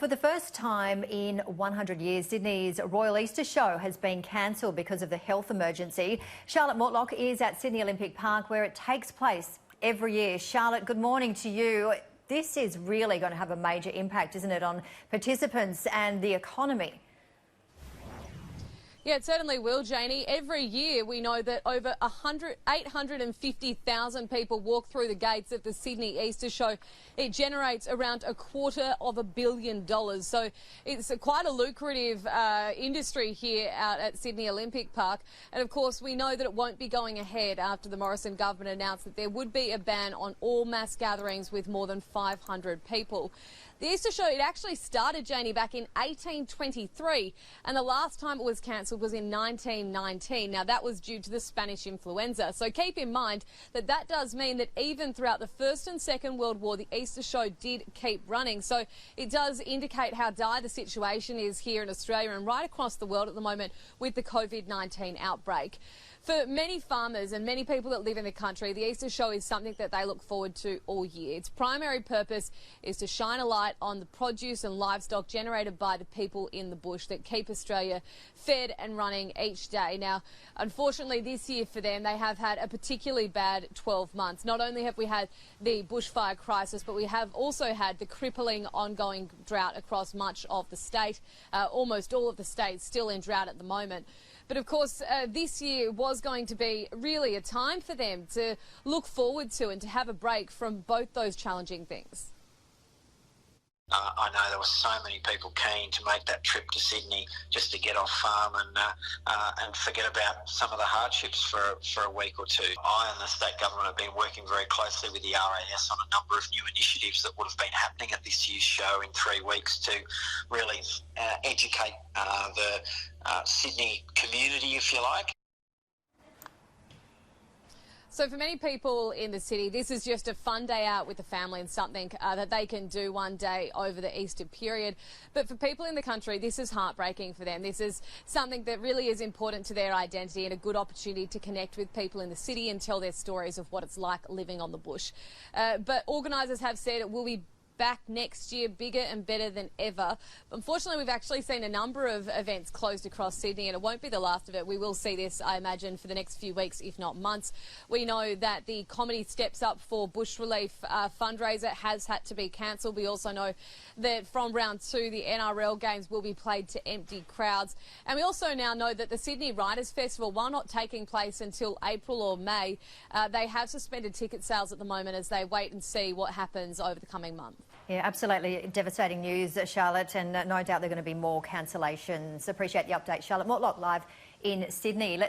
For the first time in 100 years, Sydney's Royal Easter Show has been cancelled because of the health emergency. Charlotte Mortlock is at Sydney Olympic Park where it takes place every year. Charlotte, good morning to you. This is really going to have a major impact, isn't it, on participants and the economy? Yeah, it certainly will, Janie. Every year we know that over 850,000 people walk through the gates of the Sydney Easter Show. It generates around $250 million. So it's quite a lucrative industry here out at Sydney Olympic Park. And of course, we know that it won't be going ahead after the Morrison government announced that there would be a ban on all mass gatherings with more than 500 people. The Easter Show, it actually started, Janie, back in 1823, and the last time it was cancelled was in 1919. Now, that was due to the Spanish influenza. So keep in mind that that does mean that even throughout the First and Second World War, the Easter Show did keep running. So it does indicate how dire the situation is here in Australia and right across the world at the moment with the COVID-19 outbreak. For many farmers and many people that live in the country, the Easter Show is something that they look forward to all year. Its primary purpose is to shine a light on the produce and livestock generated by the people in the bush that keep Australia fed and running each day. Now, unfortunately, this year for them, they have had a particularly bad 12 months. Not only have we had the bushfire crisis, but we have also had the crippling ongoing drought across much of the state. Almost all of the states still in drought at the moment. But of course, this year was going to be really a time for them to look forward to and to have a break from both those challenging things. I know there were so many people keen to make that trip to Sydney just to get off farm and forget about some of the hardships for a week or two. I and the state government have been working very closely with the RAS on a number of new initiatives that would have been happening at this year's show in 3 weeks to really educate the Sydney community, if you like. So for many people in the city, this is just a fun day out with the family and something that they can do one day over the Easter period. But for people in the country, this is heartbreaking for them. This is something that really is important to their identity and a good opportunity to connect with people in the city and tell their stories of what it's like living on the bush. But organisers have said it will be back next year, bigger and better than ever. Unfortunately, we've actually seen a number of events closed across Sydney, and it won't be the last of it. We will see this, I imagine, for the next few weeks, if not months. We know that the Comedy Steps Up for Bush Relief fundraiser has had to be cancelled. We also know that from round 2, the NRL games will be played to empty crowds. And we also now know that the Sydney Writers' Festival, while not taking place until April or May, they have suspended ticket sales at the moment as they wait and see what happens over the coming month. Yeah, absolutely devastating news, Charlotte, and no doubt there are going to be more cancellations. Appreciate the update. Charlotte Mortlock live in Sydney. Let's